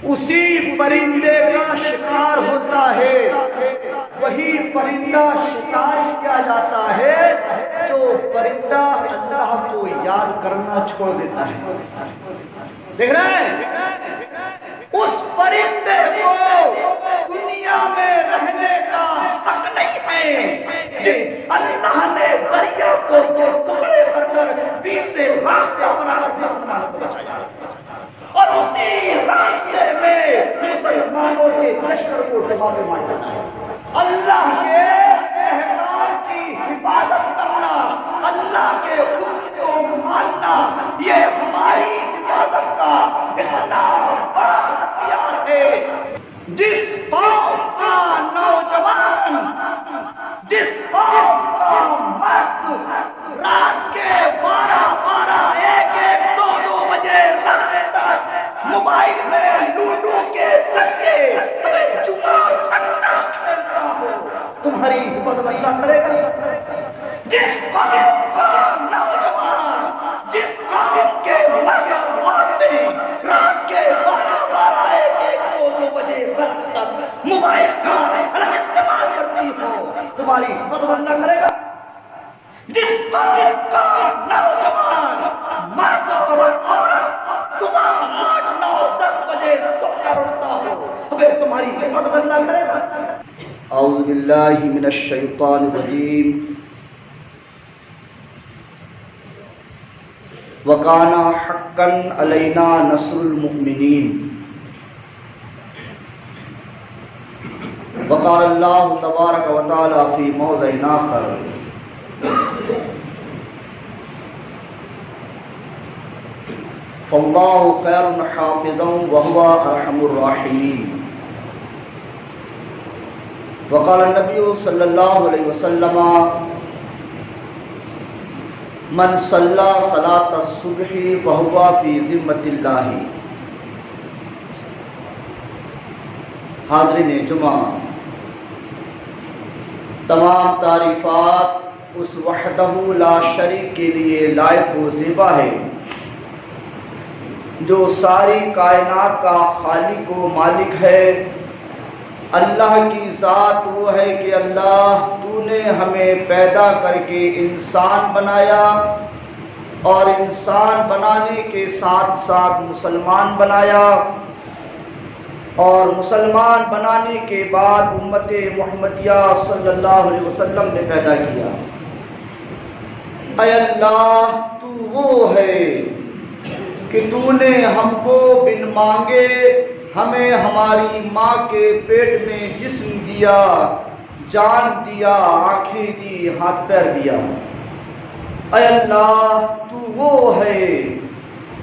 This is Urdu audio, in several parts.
اسی پرندے کا شکار ہوتا ہے، وہی پرندہ شکار کیا جاتا ہے جو پرندہ اللہ کو یاد کرنا چھوڑ دیتا ہے۔ دیکھ رہے ہیں، اس پرندے کو دنیا میں رہنے کا حق نہیں ہے کہ اللہ نے دریا کو دو ٹکڑے کر کر بیچ سے راستہ بنا کر مسلمانوں کو بچایا، اور اسی راستے میں مسلمانوں کے لشکر کو دبا کے مار دینا ہے۔ اللہ کے احکام کی حفاظت کرنا، اللہ کے حکم کو ماننا، یہ ہماری حفاظت کا اتنا بڑا ہتھیار ہے۔ جس قوم کا نوجوان، جس قوم کا مرد رات کے 12 1 2 بجے موبائل میں لوڈو کے ذریعے جوا سٹا کھیلتا ہو، تمہاری حفاظت اللہ کرے گا؟ جس قوم کا نوجوان، جس قوم کے مرد عورتیں رات کے 12 1 2 بجے رات تک موبائل کا استعمال کرتی ہو، تمہاری حفاظت اللہ کرے گا؟ جس قوم کا نوجوان، مرد اور عورت صبح 8 9 10 بجے سو کر اٹھتا ہو، پھر تمہاری حفاظت اللہ کرے گا؟ اعوذ باللہ من الشیطان الرجیم۔ وَكَانَ حَقًّا عَلَيْنَا نَصْرُ الْمُؤْمِنِينَ۔ وقال اللہ تبارک و تعالی فی موضع آخر: فاللہ خیر حافظا وهو ارحم الراحمین۔ وقال النبی صلی اللہ علیہ وسلم: من صلی صلاۃ الصبح فهو فی ذمۃ اللہ۔ حاضرین جمعہ، تمام تعریفات اس وحدہ لا شریک کے لیے لائق و زیبا ہے جو ساری کائنات کا خالق و مالک ہے۔ اللہ کی ذات وہ ہے کہ اللہ تو نے ہمیں پیدا کر کے انسان بنایا، اور انسان بنانے کے ساتھ ساتھ مسلمان بنایا، اور مسلمان بنانے کے بعد امت محمدیہ صلی اللہ علیہ وسلم نے پیدا کیا۔ اے اللہ، تو وہ ہے کہ تو نے ہم کو بن مانگے ہمیں ہماری ماں کے پیٹ میں جسم دیا، جان دیا، آنکھیں دی، ہاتھ پیر دیا۔ اے اللہ، تو وہ ہے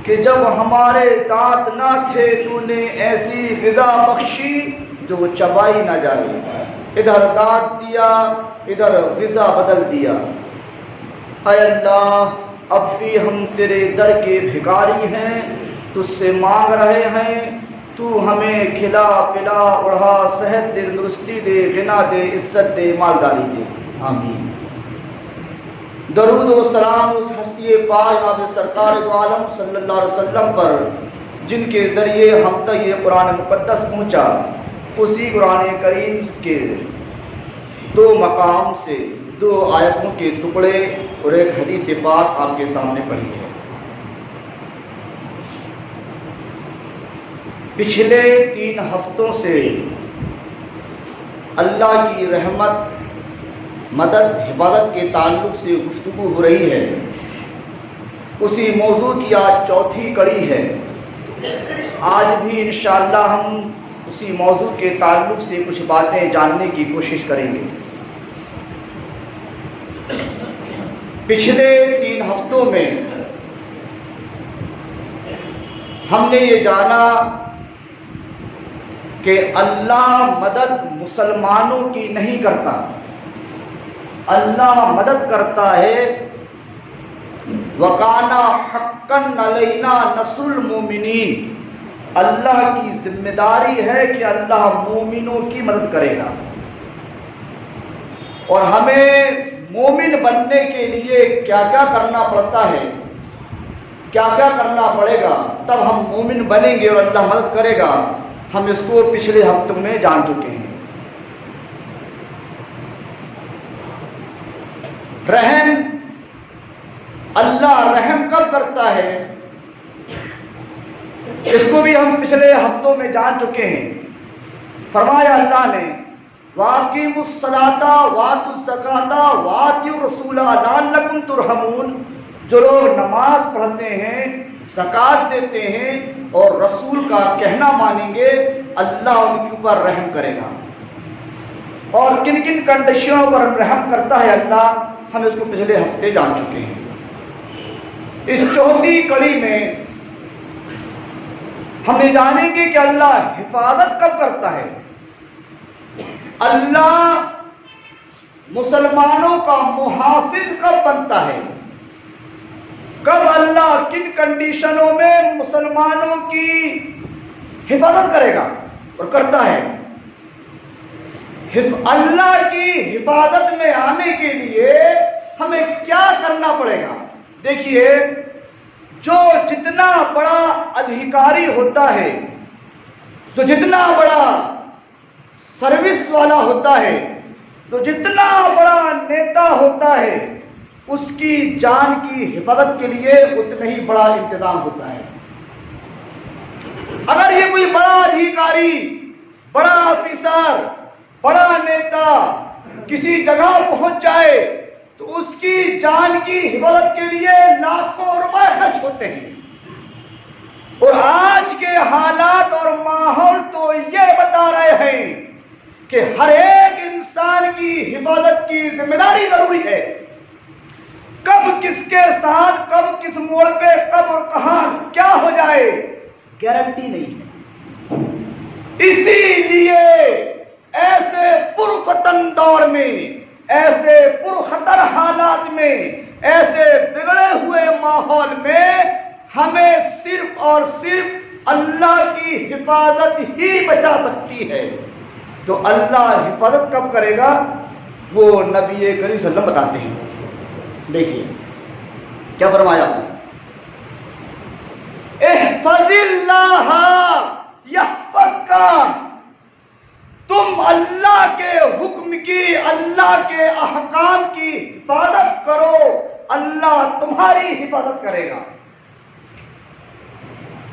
کہ جب ہمارے دانت نہ تھے تو نے ایسی غذا بخشی جو چبائی نہ جائے، ادھر دانت دیا، ادھر غذا بدل دیا۔ اے اللہ، اب بھی ہم تیرے در کے بھکاری ہیں، تجھ سے مانگ رہے ہیں، تو ہمیں کھلا پلا اڑھا صحت دے، درستی دے، غنا دے، عزت دے، مالداری دے، آمین۔ درود و سلام اس ہستی پاک جناب سرکار دو عالم صلی اللہ علیہ وسلم پر جن کے ذریعے ہم تک یہ قرآن مقدس پہنچا، اسی قرآن کریم کے 2 مقام سے 2 آیتوں کے ٹکڑے اور ایک حدیث پاک آپ کے سامنے پڑھی ہے۔ پچھلے 3 ہفتوں سے اللہ کی رحمت، مدد، حفاظت کے تعلق سے گفتگو ہو رہی ہے۔ اسی موضوع کی آج 4تھی کڑی ہے۔ آج بھی انشاءاللہ ہم اسی موضوع کے تعلق سے کچھ باتیں جاننے کی کوشش کریں گے۔ پچھلے 3 ہفتوں میں ہم نے یہ جانا کہ اللہ مدد مسلمانوں کی نہیں کرتا، اللہ مدد کرتا ہے۔ وَكَانَ حَقًّا عَلَيْنَا نَصْرُ الْمُؤْمِنِينَ، اللہ کی ذمہ داری ہے کہ اللہ مومنوں کی مدد کرے گا، اور ہمیں مومن بننے کے لیے کیا کیا کرنا پڑتا ہے، کیا کیا کرنا پڑے گا، تب ہم مومن بنیں گے اور اللہ مدد کرے گا. ہم اس کو پچھلے ہفتوں میں جان چکے ہیں. رحم، اللہ رحم کب کرتا ہے اس کو بھی ہم پچھلے ہفتوں میں جان چکے ہیں. فرمایا اللہ نے وَأَقِيمُوا الصَّلَاةَ وَآتُوا الزَّكَاةَ وَآتِيُوا الرَّسُولَ لَعَلَّكُمْ تُرْحَمُونَ. جو لوگ نماز پڑھتے ہیں، زکوٰۃ دیتے ہیں اور رسول کا کہنا مانیں گے، اللہ ان کے اوپر رحم کرے گا. اور کن کن کنڈیشنوں پر رحم کرتا ہے اللہ، ہم اس کو پچھلے ہفتے جان چکے ہیں. اس چوتھی کڑی میں ہم یہ جانیں گے کہ اللہ حفاظت کب کرتا ہے. اللہ مسلمانوں کا محافظ کب بنتا ہے، کب اللہ کن کنڈیشنوں میں مسلمانوں کی حفاظت کرے گا اور کرتا ہے. اللہ کی حفاظت میں آنے کے لیے ہمیں کیا کرنا پڑے گا. دیکھیے، جو جتنا بڑا ادھیکاری ہوتا ہے، جو جتنا بڑا سروس والا ہوتا ہے، جو جتنا بڑا نیتا ہوتا ہے، اس کی جان کی حفاظت کے لیے اتنا ہی بڑا انتظام ہوتا ہے. اگر یہ کوئی بڑا ادھیکاری، بڑا آفیسر، بڑا نیتا کسی جگہ پہنچ جائے تو اس کی جان کی حفاظت کے لیے لاکھوں روپے خرچ ہوتے ہیں. اور آج کے حالات اور ماحول تو یہ بتا رہے ہیں کہ ہر ایک انسان کی حفاظت کی ذمہ داری ضروری ہے. کب کس کے ساتھ، کب کس موڑ پہ، کب اور کہاں کیا ہو جائے، گارنٹی نہیں ہے. اسی لیے ایسے پرفتن دور میں، ایسے پرخطر حالات میں، ایسے بگڑے ہوئے ماحول میں ہمیں صرف اور صرف اللہ کی حفاظت ہی بچا سکتی ہے. تو اللہ حفاظت کب کرے گا وہ نبی کریم صلی اللہ علیہ وسلم بتاتے ہیں. دیکھیے کیا فرمایا، احفظ اللہ یحفظک. تم اللہ کے حکم کی، اللہ کے احکام کی حفاظت کرو، اللہ تمہاری حفاظت کرے گا.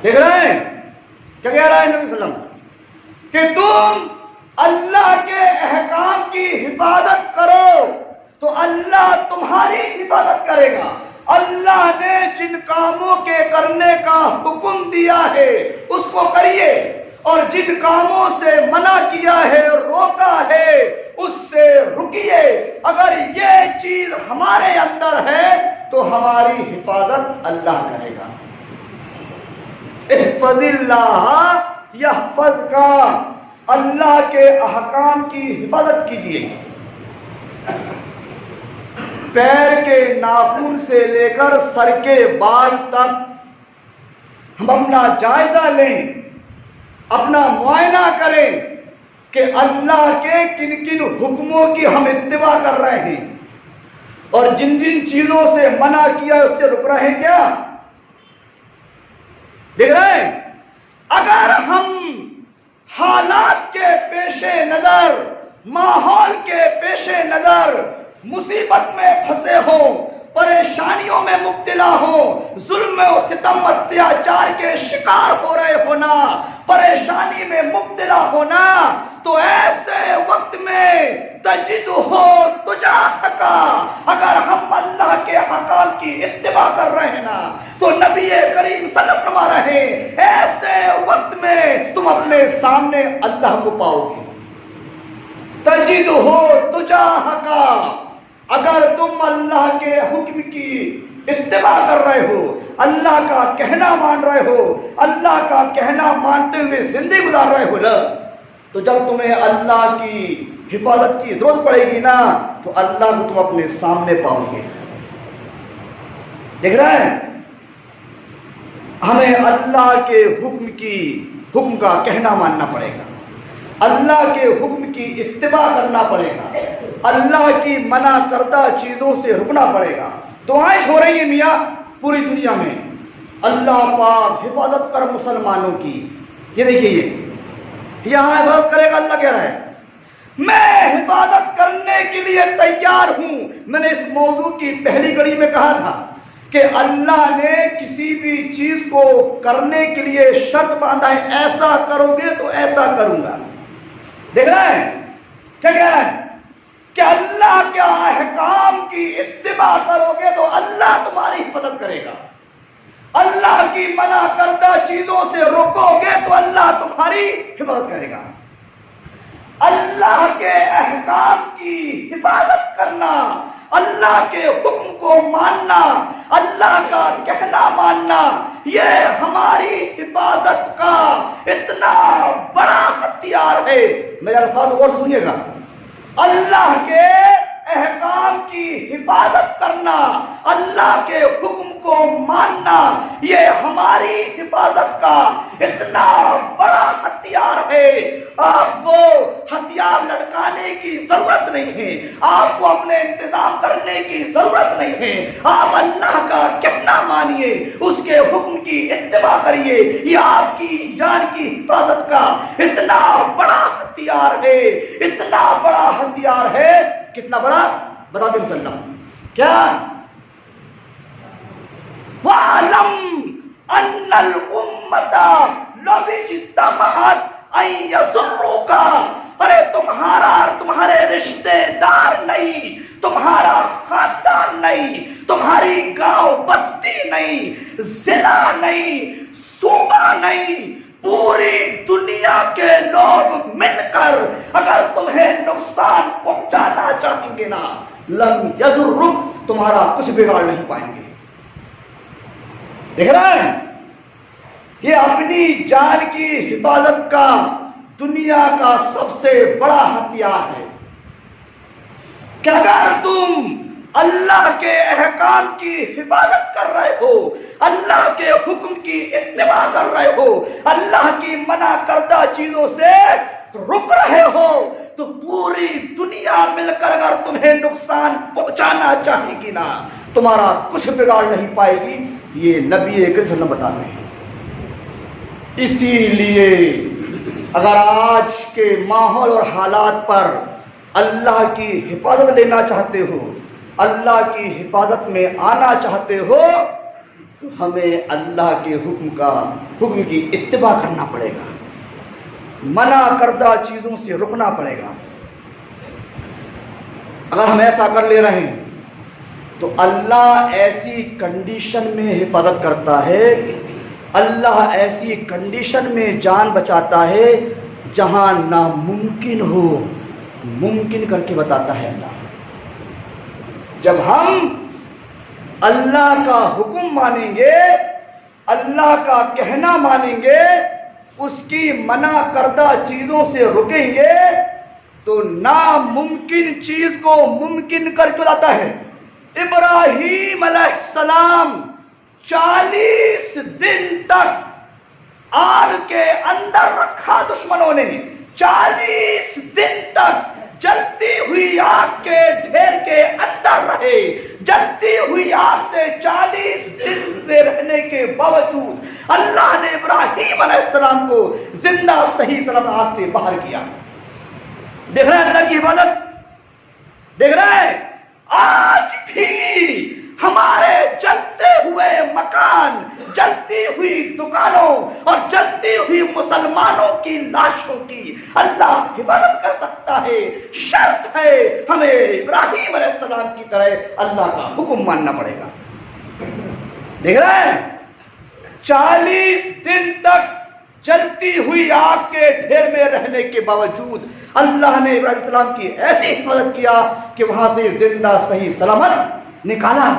دیکھ رہے ہیں کیا کہہ رہا ہے نبی صلی اللہ علیہ وسلم کہ تم اللہ کے احکام کی حفاظت کرو تو اللہ تمہاری حفاظت کرے گا. اللہ نے جن کاموں کے کرنے کا حکم دیا ہے اس کو کریے، اور جن کاموں سے منع کیا ہے، روکا ہے، اس سے رکیے. اگر یہ چیز ہمارے اندر ہے تو ہماری حفاظت اللہ کرے گا. احفظ اللہ یحفظک. اللہ کے احکام کی حفاظت کیجیے. پیر کے ناخن سے لے کر سر کے بال تک ہم اپنا جائزہ لیں، اپنا معائنہ کریں کہ اللہ کے کن کن حکموں کی ہم اتباع کر رہے ہیں اور جن جن چیزوں سے منع کیا اس سے رک رہے ہیں. کیا دیکھ رہے ہیں؟ اگر ہم حالات کے پیش نظر، ماحول کے پیش نظر مصیبت میں پھنسے ہوں، پریشانیوں میں مبتلا ہوں، ظلم و ستم اتیاچار کے شکار ہو رہے ہونا، پریشانی میں مبتلا ہونا، تو ایسے وقت میں تجد ہو تجاہک. اگر ہم اللہ کے حکام کی اتباع کر رہے ہیں نا تو نبی کریم صلی اللہ علیہ وسلم فرما رہے ہیں ایسے وقت میں تم اپنے سامنے اللہ کو پاؤ گے. تجد ہو تجاہک. اگر تم اللہ کے حکم کی اتباع کر رہے ہو، اللہ کا کہنا مان رہے ہو، اللہ کا کہنا مانتے ہوئے زندگی گزار رہے ہو نا، تو جب تمہیں اللہ کی حفاظت کی ضرورت پڑے گی نا تو اللہ کو تم اپنے سامنے پاؤ گے. دیکھ رہے ہیں؟ ہمیں اللہ کے حکم کا کہنا ماننا پڑے گا، اللہ کے حکم کی اتباع کرنا پڑے گا، اللہ کی منع کردہ چیزوں سے رکنا پڑے گا. دعائیں ہو رہی ہیں میاں پوری دنیا میں اللہ پاک حفاظت کر مسلمانوں کی. یہ دیکھیے یہاں حفاظت کرے گا. اللہ کہہ رہا ہے میں حفاظت کرنے کے لیے تیار ہوں. میں نے اس موضوع کی پہلی کڑی میں کہا تھا کہ اللہ نے کسی بھی چیز کو کرنے کے لیے شرط باندھا ہے, ایسا کرو گے تو ایسا کروں گا. دیکھ رہے ہیں کیا کہہ رہے ہیں کہ اللہ کے احکام کی اتباع کرو گے تو اللہ تمہاری حفاظت کرے گا. اللہ کی منع کردہ چیزوں سے روکو گے تو اللہ تمہاری حفاظت کرے گا. اللہ کے احکام کی حفاظت کرنا, اللہ کے حکم کو ماننا, اللہ کا کہنا ماننا, یہ ہماری حفاظت کا اتنا بڑا ہتھیار ہے. میرے الفاظ غور سنیے گا. اللہ کے احکام کی حفاظت کرنا, اللہ کے حکم کو ماننا, یہ ہماری حفاظت کا اتنا بڑا ہتھیار ہے. آپ کو ہتھیار لٹکانے کی ضرورت نہیں ہے, آپ کو اپنے انتظام کرنے کی ضرورت نہیں ہے. آپ اللہ کا کہنا مانیے, اس کے حکم کی اتباع کریے. یہ آپ کی جان کی حفاظت کا اتنا بڑا ہتھیار ہے, اتنا بڑا ہتھیار ہے. کتنا بڑا بتا دیں وسلم کیا؟ وَعَلَمْ أَنَّ الْأُمَّةَ لَوْ اجْتَمَعَتْ أَن يَضُرُّوكَ. ارے تمہارے رشتے دار نہیں, تمہارا خاندان نہیں, تمہاری گاؤں بستی نہیں, ضلع نہیں, صوبہ نہیں, پوری دنیا کے لوگ مل کر اگر تمہیں نقصان پہنچانا چاہیں گے نا, لم یضرک, تمہارا کچھ بگاڑ نہیں پائیں گے. دیکھ رہے ہیں یہ اپنی جان کی حفاظت کا دنیا کا سب سے بڑا ہتھیار ہے کہ اگر تم اللہ کے احکام کی حفاظت کر رہے ہو, اللہ کے حکم کی اتباع کر رہے ہو, اللہ کی منع کردہ چیزوں سے رک رہے ہو, تو پوری دنیا مل کر اگر تمہیں نقصان پہنچانا چاہے گی نا, تمہارا کچھ بگاڑ نہیں پائے گی. یہ نبی کریم صلی اللہ علیہ وسلم بتا رہے ہیں. اسی لیے اگر آج کے ماحول اور حالات پر اللہ کی حفاظت لینا چاہتے ہو, اللہ کی حفاظت میں آنا چاہتے ہو, تو ہمیں اللہ کے حکم کی اتباع کرنا پڑے گا, منع کردہ چیزوں سے رکنا پڑے گا. اگر ہم ایسا کر لے رہے ہیں تو اللہ ایسی کنڈیشن میں حفاظت کرتا ہے, اللہ ایسی کنڈیشن میں جان بچاتا ہے جہاں ناممکن ہو ممکن کر کے بتاتا ہے اللہ. جب ہم اللہ کا حکم مانیں گے, اللہ کا کہنا مانیں گے, اس کی منع کردہ چیزوں سے رکیں گے, تو ناممکن چیز کو ممکن کر کے لاتا ہے. ابراہیم علیہ السلام 40 دن تک آگ کے اندر رکھا دشمنوں نے, 40 دن تک جلتی ہوئی آگ کے ڈھیر کے اندر رہے. جلتی ہوئی آگ سے 40 دن سے رہنے کے باوجود اللہ نے ابراہیم علیہ السلام کو زندہ صحیح سلامت آگ سے باہر کیا. دیکھ رہے ہیں اللہ کی عبادت, دیکھ رہے ہیں آج بھی ہمارے جلتے ہوئے مکان, جلتی ہوئی دکانوں اور جلتی ہوئی مسلمانوں کی لاشوں کی اللہ حفاظت کر سکتا ہے. شرط ہے ہمیں ابراہیم علیہ السلام کی طرح اللہ کا حکم ماننا پڑے گا. دیکھ رہے ہیں 40 دن تک جلتی ہوئی آگ کے ڈھیر میں رہنے کے باوجود اللہ نے ابراہیم علیہ السلام کی ایسی حفاظت کیا کہ وہاں سے زندہ صحیح سلامت نکالا.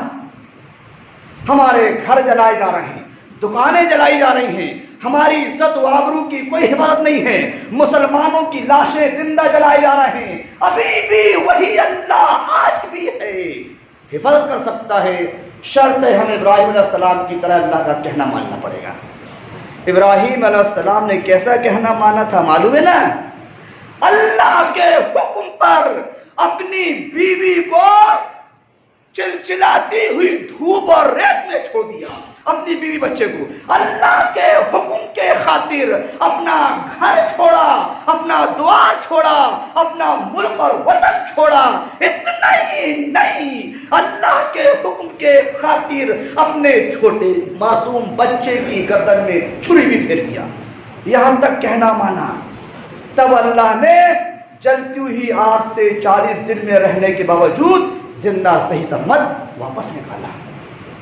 ہمارے گھر جلائے جا رہے ہیں, دکانیں جلائی جا رہی ہیں, ہماری عزت و آبرو کی کوئی حفاظت نہیں ہے, مسلمانوں کی لاشیں زندہ جلائے جا رہے ہیں, ابھی بھی وہی اللہ آج بھی ہے, حفاظت کر سکتا ہے. شرط ہے ہمیں ابراہیم علیہ السلام کی طرح اللہ کا کہنا ماننا پڑے گا. ابراہیم علیہ السلام نے کیسا کہنا مانا تھا معلوم ہے نا؟ اللہ کے حکم پر اپنی بیوی کو چلچلاتی ہوئی دھوپ اور ریت میں چھوڑ دیا اپنی بیوی بچے کو، اللہ کے حکم کے خاطر اپنا گھر چھوڑا، اپنا دوار چھوڑا، اپنا ملک اور وطن چھوڑا۔ اتنا ہی نہیں، اللہ کے حکم کے خاطر اپنے چھوٹے معصوم بچے کی گردن میں چھری بھی پھیر دیا، یہاں تک کہنا مانا۔ تب اللہ نے جلتی ہوئی آگ سے 40 دن میں رہنے کے باوجود زندہ صحیح سلامت واپس نکالا۔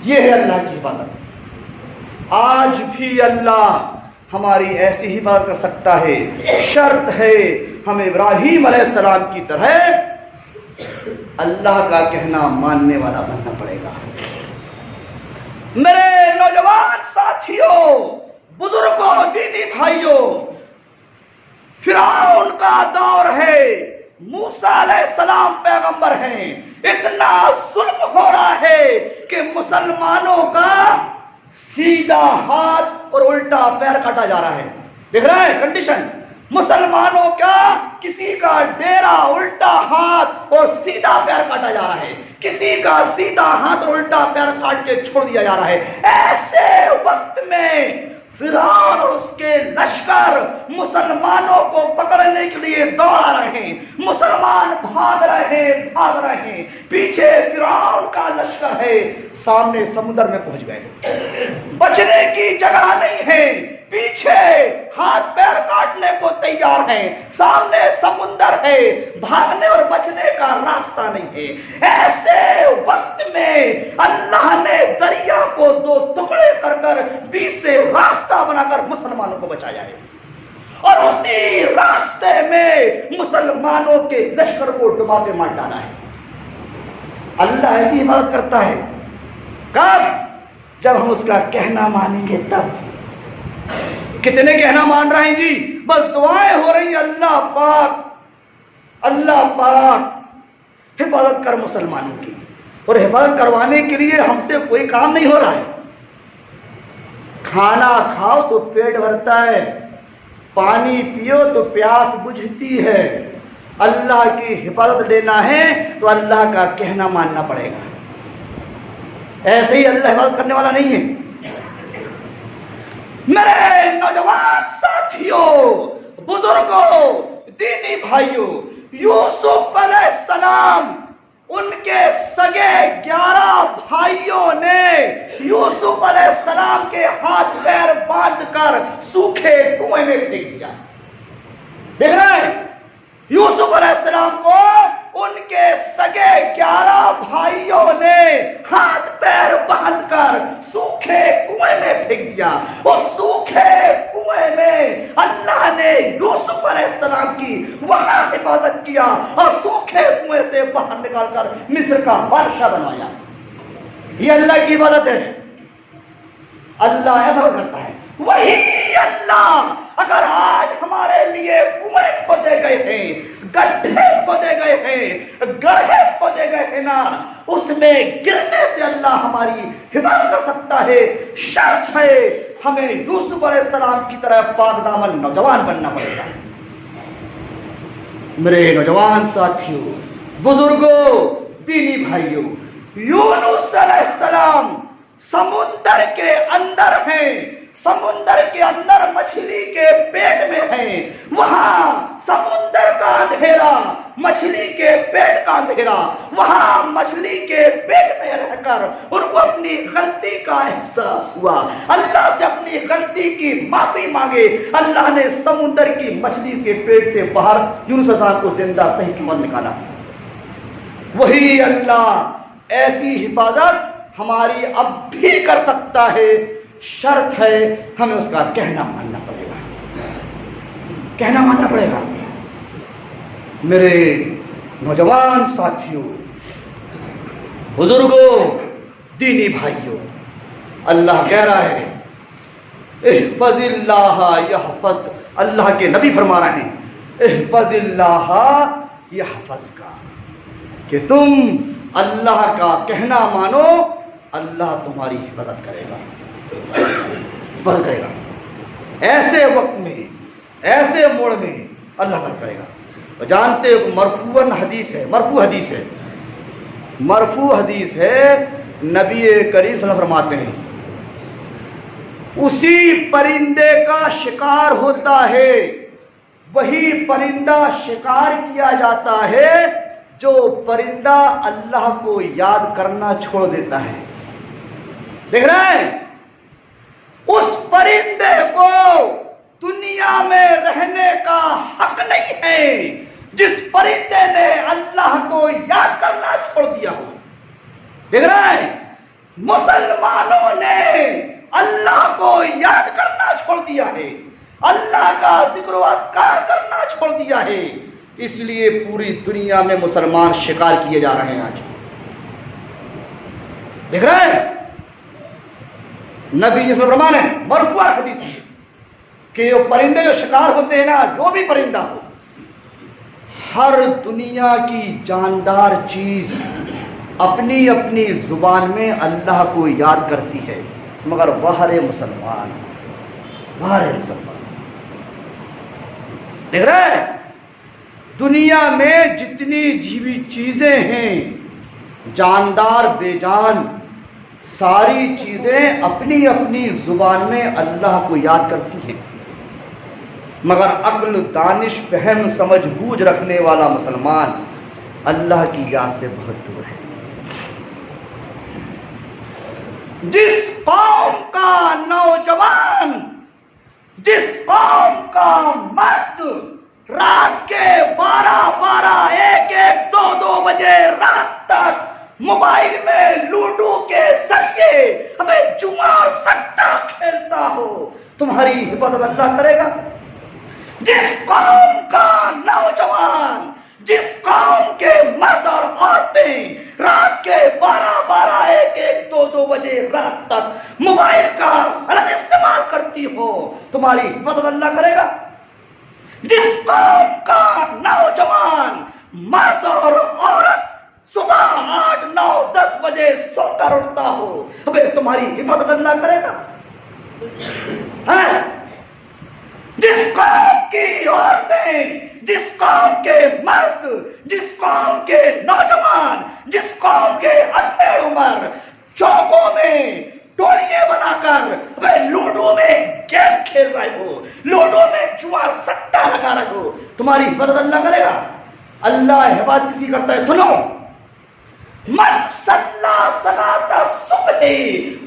یہ ہے اللہ کی حفاظت۔ آج بھی اللہ ہماری ایسی حفاظت کر سکتا ہے، شرط ہے ہمیں ابراہیم علیہ السلام کی طرح اللہ کا کہنا ماننے والا بننا پڑے گا۔ میرے نوجوان ساتھیوں، بزرگوں، دینی بھائیوں، فرعون کا دور ہے، موسیٰ علیہ السلام پیغمبر ہیں، اتنا ظلم ہو رہا ہے کہ مسلمانوں کا سیدھا ہاتھ اور الٹا پیر کاٹا جا رہا ہے۔ دیکھ رہے ہیں کنڈیشن، مسلمانوں کا کسی کا ڈیرا الٹا ہاتھ اور سیدھا پیر کاٹا جا رہا ہے، کسی کا سیدھا ہاتھ اور الٹا پیر کاٹ کے چھوڑ دیا جا رہا ہے۔ ایسے وقت میں فرعون اور اس کے لشکر مسلمانوں کو پکڑنے کے لیے دوڑ رہے ہیں، مسلمان بھاگ رہے ہیں، پیچھے فرعون کا لشکر ہے، سامنے سمندر میں پہنچ گئے، بچنے کی جگہ نہیں ہے، پیچھے ہاتھ پیر کاٹنے کو تیار ہیں، سامنے سمندر ہے، بھاگنے اور بچنے کا راستہ نہیں ہے۔ ایسے وقت میں اللہ نے دریا کو 2 ٹکڑے کر بیچ سے راستہ بنا کر مسلمانوں کو بچایا ہے، اور اسی راستے میں مسلمانوں کے لشکر کو ڈبا کے مار ڈالا ہے۔ اللہ ایسی حفاظت کرتا ہے، کب؟ جب ہم اس کا کہنا مانیں گے تب۔ کتنے کہنا مان رہے ہیں جی؟ بس دعائیں ہو رہی ہیں، اللہ پاک حفاظت کر مسلمانوں کی، اور حفاظت کروانے کے لیے ہم سے کوئی کام نہیں ہو رہا ہے۔ کھانا کھاؤ تو پیٹ بھرتا ہے، پانی پیو تو پیاس بجھتی ہے۔ اللہ کی حفاظت لینا ہے تو اللہ کا کہنا ماننا پڑے گا، ایسے ہی اللہ حفاظت کرنے والا نہیں ہے۔ میرے نوجوان ساتھیوں، بزرگوں، دینی بھائیوں، یوسف علیہ السلام، ان کے سگے 11 بھائیوں نے یوسف علیہ السلام کے ہاتھ پیر باندھ کر سوکھے کنویں میں پھینک دیا۔ دیکھ رہے ہیں، یوسف علیہ السلام کو ان کے سگے 11 بھائیوں نے ہاتھ پیر باندھ کر سوکھے کنویں میں پھینک دیا۔ اس سوکھے کنویں میں اللہ نے یوسف علیہ السلام کی وہاں حفاظت کیا، اور سوکھے کنویں سے باہر نکال کر مصر کا بادشاہ بنایا۔ یہ اللہ کی عبادت ہے، اللہ ایسا کرتا ہے۔ وہی اللہ اگر آج ہمارے لیے کنویں کھودے گئے ہیں، گڈھے کھودے گئے ہیں، گڑھے کھودے گئے ہیں نا، اس میں گرنے سے اللہ ہماری حفاظت کر سکتا ہے۔ شرط ہے ہمیں یوسف علیہ السلام کی طرح پاک دامن نوجوان بننا پڑے گا۔ میرے نوجوان ساتھیوں، بزرگوں، دینی بھائیوں، یونس علیہ السلام سمندر کے اندر ہیں، سمندر کے اندر مچھلی کے پیٹ میں ہیں، وہاں سمندر کا اندھیرا، مچھلی کے پیٹ کا اندھیرا، وہاں مچھلی کے پیٹ میں رہ کر ان کو اپنی غلطی کا احساس ہوا، اللہ سے اپنی غلطی کی معافی مانگے، اللہ نے سمندر کی مچھلی کے پیٹ سے باہر یونس علیہ السلام کو زندہ صحیح سلامت نکالا۔ وہی اللہ ایسی حفاظت ہماری اب بھی کر سکتا ہے، شرط ہے ہمیں اس کا کہنا ماننا پڑے گا، کہنا ماننا پڑے گا۔ میرے نوجوان ساتھیوں، بزرگوں، دینی بھائیوں، اللہ کہہ رہا ہے احفظ اللہ یحفظ، اللہ کے نبی فرما رہے ہیں احفظ اللہ یحفظ کا، کہ تم اللہ کا کہنا مانو، اللہ تمہاری حفاظت کرے گا، حفاظت کرے گا۔ ایسے وقت میں، ایسے موڑ میں اللہ حفاظت کرے گا۔ جانتے ہو مرفوع حدیث ہے، مرفوع حدیث ہے، مرفوع حدیث ہے، نبی کریم صلی اللہ علیہ وسلم فرماتے ہیں اسی پرندے کا شکار ہوتا ہے، وہی پرندہ شکار کیا جاتا ہے جو پرندہ اللہ کو یاد کرنا چھوڑ دیتا ہے۔ دیکھ رہے ہیں، اس پرندے کو دنیا میں رہنے کا حق نہیں ہے جس پرندے نے اللہ کو یاد کرنا چھوڑ دیا ہو۔ دیکھ رہے ہیں، مسلمانوں نے اللہ کو یاد کرنا چھوڑ دیا ہے، اللہ کا ذکر و اذکار کرنا چھوڑ دیا ہے، اس لیے پوری دنیا میں مسلمان شکار کیے جا رہے ہیں۔ آج دیکھ رہے ہیں، نبی جس فرمان ہے مرفوع حدیث ہے کہ جو پرندے جو شکار ہوتے ہیں نا، جو بھی پرندہ ہو، ہر دنیا کی جاندار چیز اپنی اپنی زبان میں اللہ کو یاد کرتی ہے، مگر باہر مسلمان دیکھ رہے ہیں، دنیا میں جتنی جیوی چیزیں ہیں، جاندار بے جان، ساری چیزیں اپنی اپنی زبان میں اللہ کو یاد کرتی ہیں، مگر عقل، دانش، فہم، سمجھ بوجھ رکھنے والا مسلمان اللہ کی یاد سے بہت دور ہے۔ جس قوم کا نوجوان، جس قوم کا مرد رات کے 12 1 2 بجے رات تک موبائل میں لوڈو کے ذریعے ہمیں جوا اور سٹا کھیلتا ہو، تمہاری حفاظت اللہ کرے گا؟ جس قوم کا نوجوان، جس قوم کے مرد اور عورتیں رات کے 12 1 2 بجے رات تک موبائل کا غلط استعمال کرتی ہو، تمہاری حفاظت اللہ کرے گا؟ جس قوم کا نوجوان، مرد اور عورت صبح 8 9 10 بجے سو کر اٹھتا ہو، ابے تمہاری حفاظت اللہ کرے گا؟ جس قوم کی عورتیں، جس قوم کے مرد، جس قوم کے نوجوان، جس قوم کے ادھے عمر چوکوں میں ٹولیاں بنا کر لوڈو میں گیم کھیل رہے ہو، لوڈو میں جوا سٹا لگا رہے ہو، تمہاری حفاظت اللہ کرے گا؟ اللہ حفاظت کسی کرتا ہے؟ سنو، من صلی صلاۃ الصبح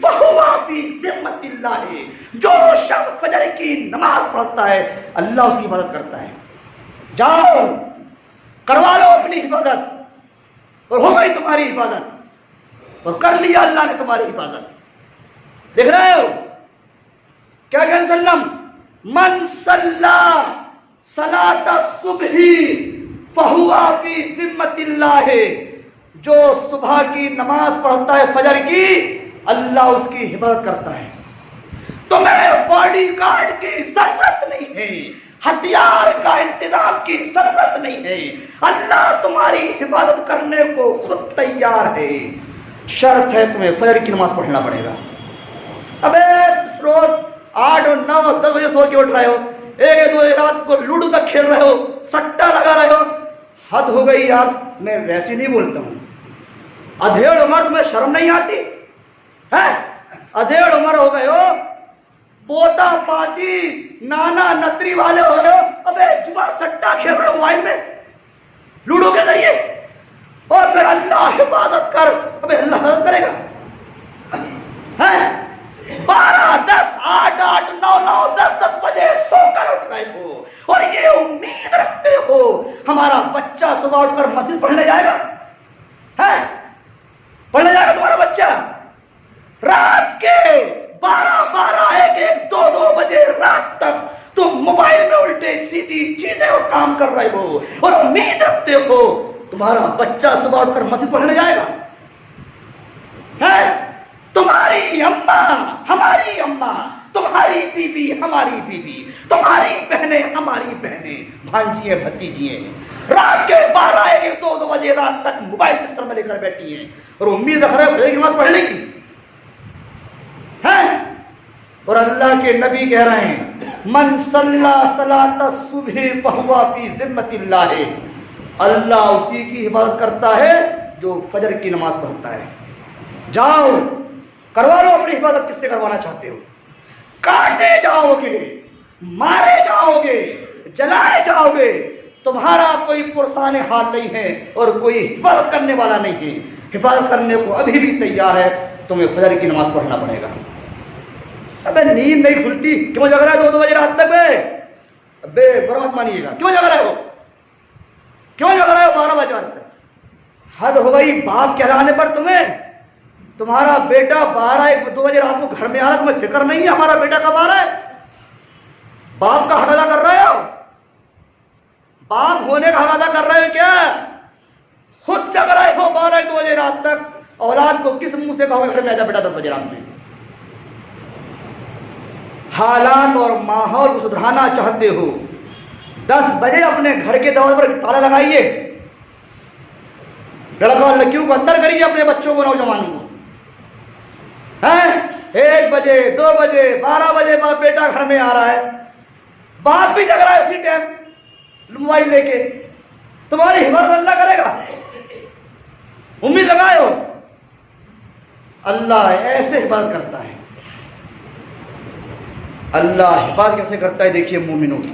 فہو فی ذمۃ اللہ، جو شخص فجر کی نماز پڑھتا ہے اللہ اس کی حفاظت کرتا ہے۔ جاؤ کروا لو اپنی حفاظت، اور ہو گئی تمہاری حفاظت، اور کر لیا اللہ نے تمہاری حفاظت۔ دیکھ رہے ہو کیا کہ وسلم، من صلی صلاۃ الصبح فہو فی ذمۃ اللہ، جو صبح کی نماز پڑھتا ہے فجر کی، اللہ اس کی حفاظت کرتا ہے۔ تمہیں باڈی گارڈ کی ضرورت نہیں ہے، ہتھیار کا انتظام کی ضرورت نہیں ہے، اللہ تمہاری حفاظت کرنے کو خود تیار ہے۔ شرط ہے تمہیں فجر کی نماز پڑھنا پڑے گا۔ ابے روز 8 9 10 بجے سو کے اٹھ رہے ہو، 1 2 رات کو لوڈو تک کھیل رہے ہو، سٹا لگا رہے ہو، حد ہو گئی یار۔ میں ویسے نہیں بولتا ہوں، ادھیڑ عمر تمہیں شرم نہیں آتی ہے؟ ادھیڑ عمر ہو گئے ہو، پوتا پاتی نانا نتری والے ہو گئے ہو، ابے جوا سٹا کھیل رہے ہو موبائل میں لوڈو کے ذریعے، اور پھر اللہ حفاظت کر، ابے اللہ حفاظت کرے گا؟ 12 10 8 8 9 9 10 10 بجے سو کر اٹھ رہے ہو، اور یہ امید رکھتے ہو ہمارا بچہ صبح اٹھ کر مسجد پڑھنے جائے گا؟ پڑھنے جائے گا تمہارا بچہ؟ رات کے 12 1 1 2 2 بجے رات تک تم موبائل میں الٹے سیدھی چیزیں اور کام کر رہے ہو، اور امید رکھتے ہو تمہارا بچہ صبح اٹھ کر مسجد پڑھنے جائے گا؟ تمہاری اماں ہماری اماں، تمہاری بیوی ہماری بیوی، تمہاری بہنیں ہماری بہنیں، بھانجیاں بھتیجیاں رات کے 12 1 2 2 بجے رات تک موبائل بستر میں لے کر بیٹھی ہیں، اور امید رکھ رہے ہیں نماز پڑھنے کی ہے؟ اور اللہ کے نبی کہہ رہے ہیں، من صلی صلاۃ الصبح فہو فی ذمۃ اللہ، اللہ اسی کی حفاظت کرتا ہے جو فجر کی نماز پڑھتا ہے، جاؤ کروا لو اپنی حفاظت، کس سے کروانا چاہتے ہو؟ کاٹے جاؤ گے، مارے جاؤ گے، جلائے جاؤ گے، تمہارا کوئی پرسان حال نہیں ہے اور کوئی حفاظت کرنے والا نہیں ہے۔ حفاظت کرنے کو ابھی بھی تیار ہے، تمہیں فجر کی نماز پڑھنا پڑے گا۔ ابے نیند نہیں کھلتی، کیوں جگ رہا ہے 2 بجے رات تک؟ ابے برمت مانیے گا، کیوں جگ رہے ہو؟ کیوں جگ رہے ہو 12 بجے رات تک؟ حد ہو گئی باپ کہلانے پر تمہیں۔ تمہارا بیٹا 12-1-2 بجے رات کو گھر میں آ رہا، تمہیں فکر نہیں ہے ہمارا بیٹا کب آ رہا ہے؟ باپ کا حق ادا کر رہے ہو؟ باپ ہونے کا حق ادا کر رہے ہو کیا؟ خود جگ رہے ہو 12-1-2 بجے رات تک، اولاد کو کس منہ سے کہو گے گھر میں آ جا بیٹا 10 بجے رات میں؟ حالات اور ماحول کو سدھرانا چاہتے ہو، 10 بجے اپنے گھر کے دروازے پر تالا لگائیے، لڑکا اور لڑکیوں کو اندر کریے، اپنے بچوں کو، نوجوانوں کو۔ 1 بجے 2 بجے 12 بجے بعد بیٹا گھر میں آ رہا ہے، باپ بھی جگ رہا ہے اسی ٹائم موبائل لے کے، تمہاری حفاظت اللہ کرے گا؟ امید لگائے ہو؟ اللہ ایسے حفاظت کرتا ہے۔ اللہ حفاظت کیسے کرتا ہے؟ دیکھیے مومنوں کی،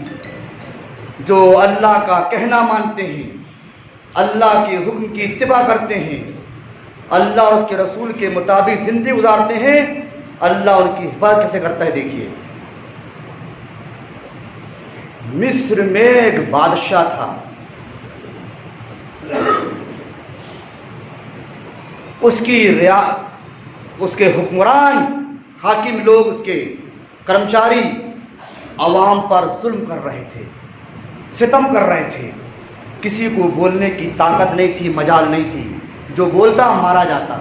جو اللہ کا کہنا مانتے ہیں، اللہ کے حکم کی اتباع کرتے ہیں، اللہ اور اس کے رسول کے مطابق زندگی گزارتے ہیں، اللہ ان کی حفاظت کیسے کرتا ہے؟ دیکھیے مصر میں ایک بادشاہ تھا، اس کے حکمران حاکم لوگ، اس کے کرمچاری عوام پر ظلم کر رہے تھے، ستم کر رہے تھے، کسی کو بولنے کی طاقت نہیں تھی، مجال نہیں تھی، جو بولتا مارا جاتا۔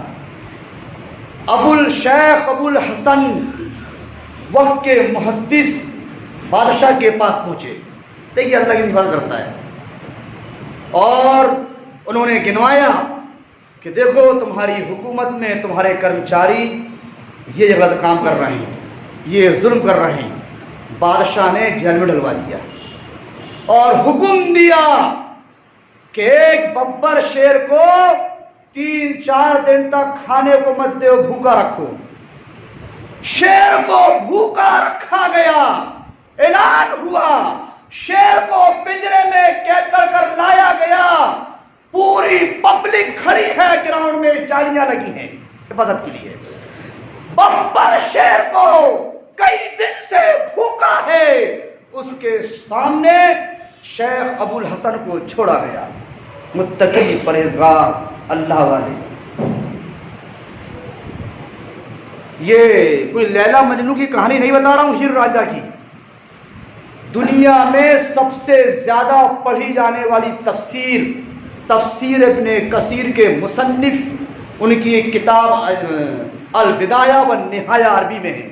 شیخ ابو الحسن وقت کے محدث بادشاہ کے پاس پہنچے، دیکھیے اللہ کی حفاظت کرتا ہے، اور انہوں نے گنوایا کہ دیکھو تمہاری حکومت میں تمہارے کرمچاری یہ غلط کام کر رہے ہیں، یہ ظلم کر رہے ہیں۔ بادشاہ نے جیل میں ڈلوا دیا اور حکم دیا کہ ایک ببر شیر کو 3-4 دن تک کھانے کو مت دو، بھوکا رکھو۔ شیر کو بھوکا رکھا گیا، اعلان ہوا، شیر کو پنجرے میں قید کر لایا گیا، پوری پبلک کھڑی ہے، گراؤنڈ میں جالیاں لگی ہیں حفاظت کے لیے۔ ببر شیر کو کئی دن سے بھوکا ہے، اس کے سامنے شیخ ابو الحسن کو چھوڑا گیا، متقی پرہیزگار اللہ والے۔ یہ کوئی لیلا مجنوں کی کہانی نہیں بتا رہا ہوں، ہیر راجہ کی۔ دنیا میں سب سے زیادہ پڑھی جانے والی تفسیر ابن کثیر کے مصنف، ان کی ایک کتاب البدایہ والنہایہ عربی میں ہے،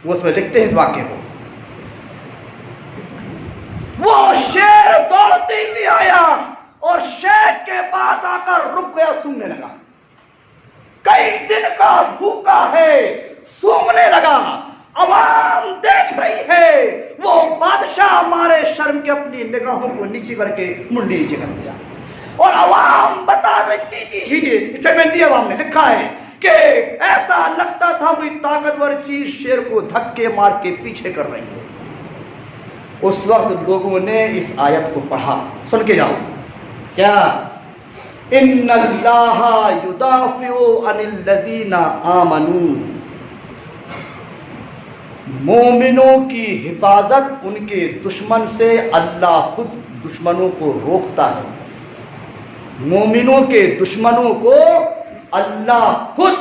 وہ اس میں لکھتے ہیں اس واقعے کو۔ وہ شیر دوڑتے ہوئے آیا اور شیخ کے پاس آ کر رک گیا، سونگنے لگا، کئی دن کا بھوکا ہے، سونگنے لگا، عوام دیکھ رہی ہے۔ وہ بادشاہ مارے شرم کے اپنی نگاہوں کو نیچے کر کے منڈی نیچے کر دیا، اور عوام بتا رہی تھی، عوام نے لکھا ہے کہ ایسا لگتا تھا کوئی طاقتور چیز شیر کو دھکے مار کے پیچھے کر رہی ہے۔ اس وقت لوگوں نے اس آیت کو پڑھا، سن کے جاؤ، کیا ان اللہ یدافع عن الذین آمنوا، مومنوں کی حفاظت ان کے دشمن سے اللہ خود دشمنوں کو روکتا ہے۔ مومنوں کے دشمنوں کو اللہ خود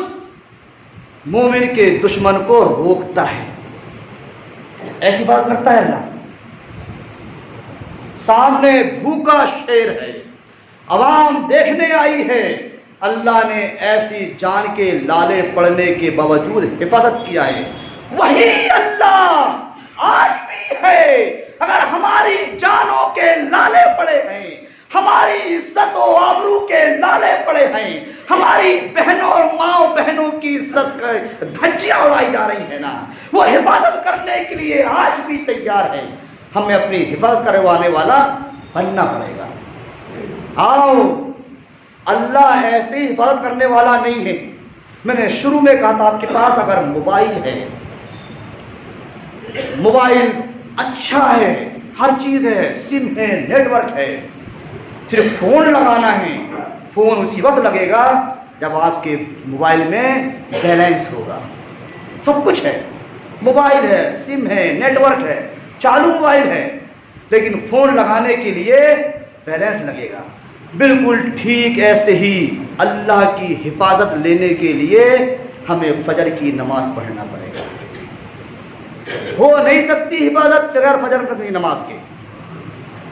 مومن کے دشمن کو روکتا ہے، ایسی بات کرتا ہے اللہ۔ سامنے بھوکا شیر ہے، عوام دیکھنے آئی ہے، اللہ نے ایسی جان کے لالے پڑنے کے باوجود حفاظت کیا ہے۔ وہی اللہ آج بھی ہے، اگر ہماری جانوں کے لالے پڑے ہیں، ہماری عزت و آبرو کے لالے پڑے ہیں، ہماری بہنوں اور ماں بہنوں کی عزت کا دھجیاں اڑائی جا رہی ہیں نا، وہ حفاظت کرنے کے لیے آج بھی تیار ہے۔ ہمیں اپنی حفاظت کروانے والا بننا پڑے گا۔ آؤ اللہ ایسے ہی حفاظت کرنے والا نہیں ہے۔ میں نے شروع میں کہا تھا آپ کے پاس اگر موبائل ہے، موبائل اچھا ہے، ہر چیز ہے، سم ہے، نیٹ ورک ہے، صرف فون لگانا ہے۔ فون اسی وقت لگے گا جب آپ کے موبائل میں بیلنس ہوگا۔ سب کچھ ہے، موبائل ہے، سم ہے، نیٹ ورک ہے، چالو موبائل ہے، لیکن فون لگانے کے لیے بیلنس لگے گا۔ بالکل ٹھیک ایسے ہی اللہ کی حفاظت لینے کے لیے ہمیں فجر کی نماز پڑھنا پڑے گا۔ ہو نہیں سکتی حفاظت بغیر فجر کی نماز کے۔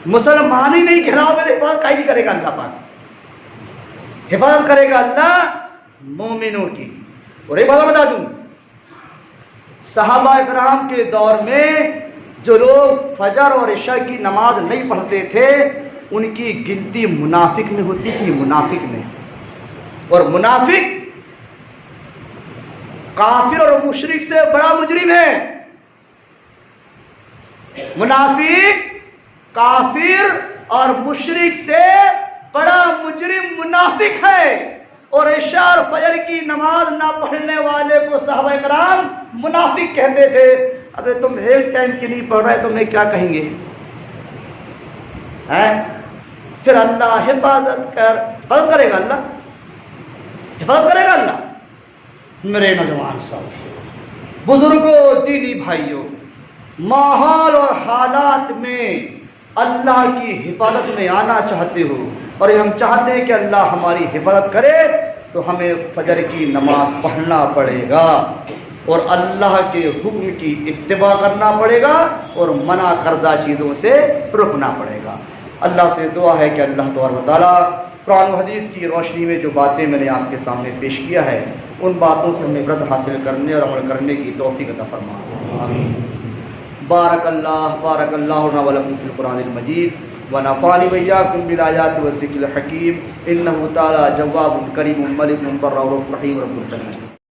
مسلمان ہی نہیں کہلاؤ گے، حفاظت کا ہی کرے گا اللہ پاک؟ حفاظت کرے گا اللہ مومنوں کی۔ اور ایک بات بتا دوں، صحابہ کرام کے دور میں جو لوگ فجر اور عشاء کی نماز نہیں پڑھتے تھے ان کی گنتی منافق میں ہوتی تھی، منافق میں۔ اور منافق کافر اور مشرک سے بڑا مجرم ہے۔ منافق کافر اور مشرک سے بڑا مجرم منافق ہے۔ اور عشاء اور فجر کی نماز نہ پڑھنے والے کو صحابہ کرام منافق کہتے تھے۔ ابے تم ایک ٹائم کی نہیں پڑھ رہے تو میں کیا کہیں گے؟ پھر اللہ حفاظت کرے گا، اللہ حفاظت کرے گا اللہ۔ میرے نوجوان ساتھیو، بزرگوں، دینی بھائیوں، ماحول اور حالات میں اللہ کی حفاظت میں آنا چاہتے ہو اور ہم چاہتے ہیں کہ اللہ ہماری حفاظت کرے تو ہمیں فجر کی نماز پڑھنا پڑے گا اور اللہ کے حکم کی اتباع کرنا پڑے گا اور منع کردہ چیزوں سے رکنا پڑے گا۔ اللہ سے دعا ہے کہ اللہ تبارک و تعالیٰ قرآن و حدیث کی روشنی میں جو باتیں میں نے آپ کے سامنے پیش کیا ہے ان باتوں سے ہمیں عبرت حاصل کرنے اور عمل کرنے کی توفیق عطا فرما۔ آمین۔ بارک اللہ لنا ولکم فی القرآن المجید ونفعنی وإیاکم بالآیات والذکر الحکیم، انہ تعالی جواب کریم ملک بر رؤوف رحیم رب العالمین۔